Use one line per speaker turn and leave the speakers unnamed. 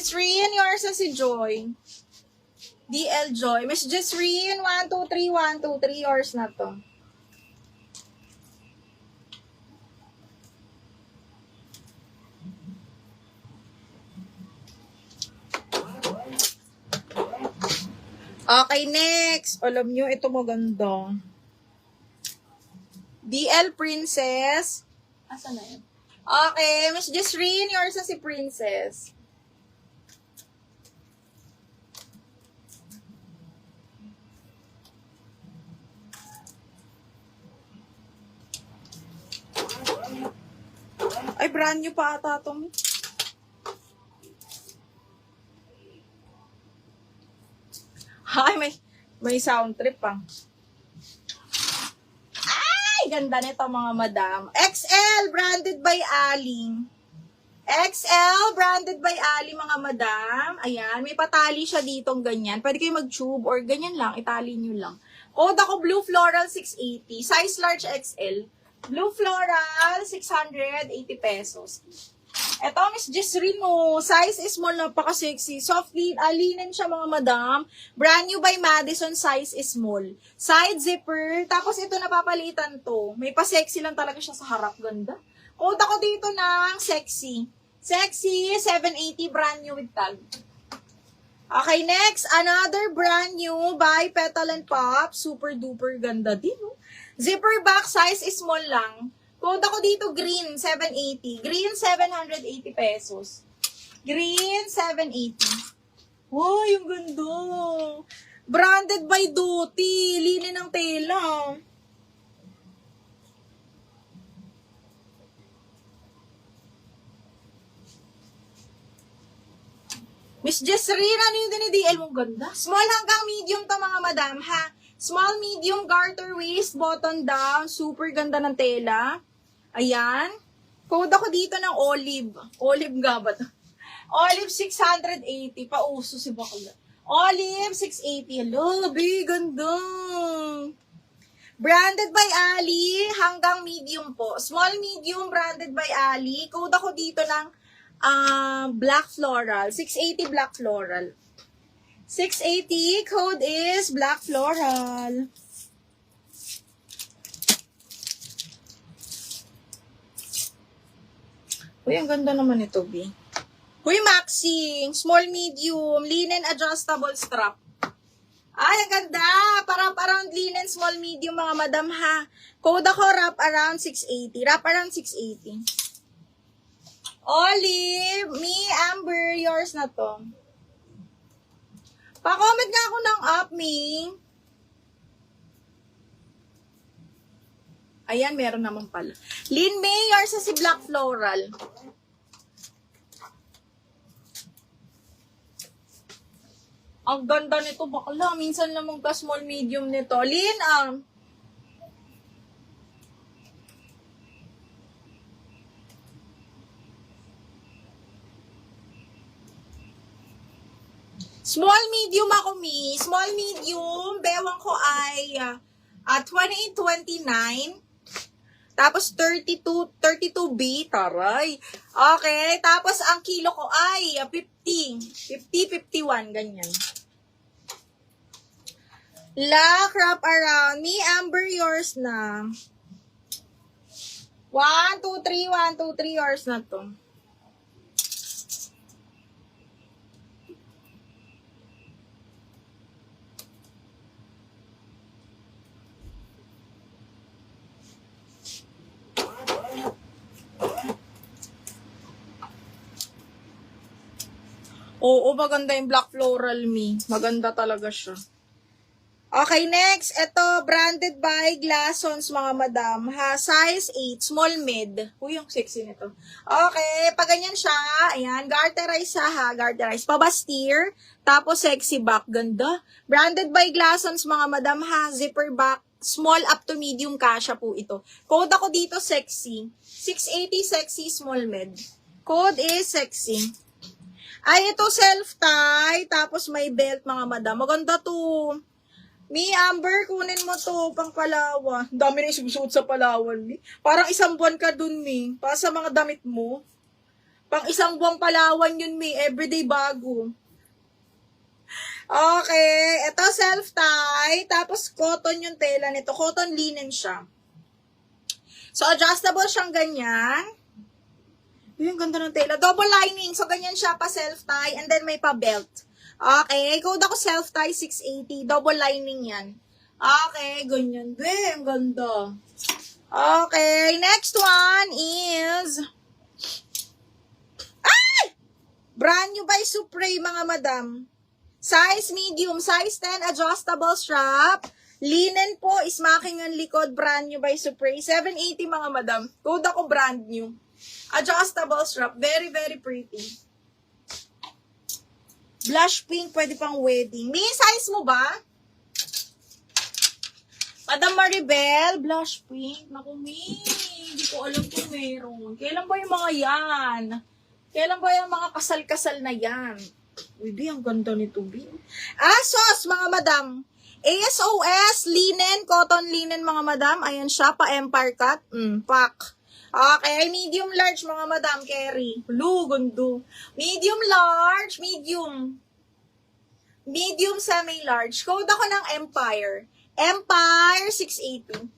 Jesreen, yours na si Joy. DL Joy. Miss Jesreen, 1, 2, 3, 1, 2, 3, yours na to. Okay, next. Alam nyo, ito maganda. DL Princess. Asa na yun? Okay, Miss Jesreen, yours na si Princess. Ay, brand new pa ata itong. Ay, may sound trip pa. Ay, ganda nito mga madam. XL, branded by Ali. XL, branded by Ali mga madam. Ayan, may patali siya ditong ganyan. Pwede kayo mag-tube or ganyan lang, itali nyo lang. Code ako Blue Floral 680. Size large XL. Blue Floral, 680 pesos. Ito, Miss Jesreen mo. Size is small, napaka-sexy. Soft linen siya mga madam. Brand new by Madison, size is small. Side zipper. Tapos ito napapalitan to. May pa-sexy lang talaga siya sa harap. Ganda. Code ako dito ng sexy. Sexy, 780, brand new with tag. Okay, next. Another brand new by Petal and Pop. Super duper ganda din. No? Zipper back, size is small lang. Code ako dito, green, 780. Green, 780 pesos. Green, 780. Wow, yung ganda. Branded by Duty. Linen ng tela. Miss Jesreen, ano yung dinidl mong ganda? Small hanggang medium to mga madam, ha? Small, medium, garter waist, button down. Super ganda ng tela. Ayan. Code ako dito ng olive. Olive nga ba ito? Olive 680. Pauso si bakla. Olive 680. Hello, big ganda. Branded by Ali. Hanggang medium po. Small, medium, branded by Ali. Code ako dito ng black floral. 680 black floral. 680, code is black floral. Uy, ang ganda naman ito, B. Uy, maxing, small, medium, linen adjustable strap. Ay, ang ganda. Parang linen, small, medium, mga madam, ha. Code ako, wrap around 680. Wrap around 680. Olive, me, Amber, yours na to. Pa-comment nga ako ng up, me. Ayan, meron naman pala. Lynn May, yours sa si Black Floral. Ang ganda nito, bakla. Minsan lang magka-small medium nito. Lynn, small, medium ako, mi. Small, medium. Bewang ko ay 28-29. Tapos 32B. Taray. Okay. Tapos ang kilo ko ay 50-51. Ganyan. Lock, wrap around. Me, Amber, yours na. 1, 2, 3, 1, 2, 3, yours na to. Oo, maganda yung black floral, me. Maganda talaga siya. Okay, next. Ito, branded by Glassons, mga madam. Ha, size 8, small mid. Uy, yung sexy nito. Okay, pag ganyan siya, ayan, garterize ha, garterize. Pabastier, tapos sexy back, ganda. Branded by Glassons, mga madam, ha, zipper back, small up to medium kasha po ito. Code ako dito, sexy. 680, sexy, small mid. Code is sexy. Ay, ito self-tie, tapos may belt, mga madam. Maganda to. Mi, Amber, kunin mo to, pang Palawan. Dami na isusuot sa Palawan, Mi. Parang isang buwan ka dun, Mi. Para sa mga damit mo. Pang isang buwang Palawan yun, may everyday bago. Okay, ito self-tie, tapos cotton yung tela nito. Cotton linen siya. So, adjustable siyang ganyan. Yung ganda ng tela. Double lining, so ganyan siya pa self-tie, and then may pa belt. Okay, code ako self-tie 680, double lining yan. Okay, ganyan din, ganda. Okay, next one is... Brand new by Supreme, mga madam. Size medium, size 10, adjustable strap. Linen po, smacking ang likod, brand new by Supreme. 780, mga madam. Code ako brand new. Adjustable strap, very, very pretty. Blush pink, pwede pang wedding. May size mo ba? Madam Maribel, blush pink. Naku, hindi ko alam kung meron. Kailan ba yung mga yan? Kailan ba yung mga kasal-kasal na yan? Uy, Bi, ang ganda nito, Bi. ASOS, mga madam. ASOS, linen, cotton linen, mga madam. Ayan siya, pa Empire cut. Pack. Okay, medium large, mga madam, carry. Blue, gundo. Medium large, medium. Medium, semi-large. Code ako ng Empire. Empire 680.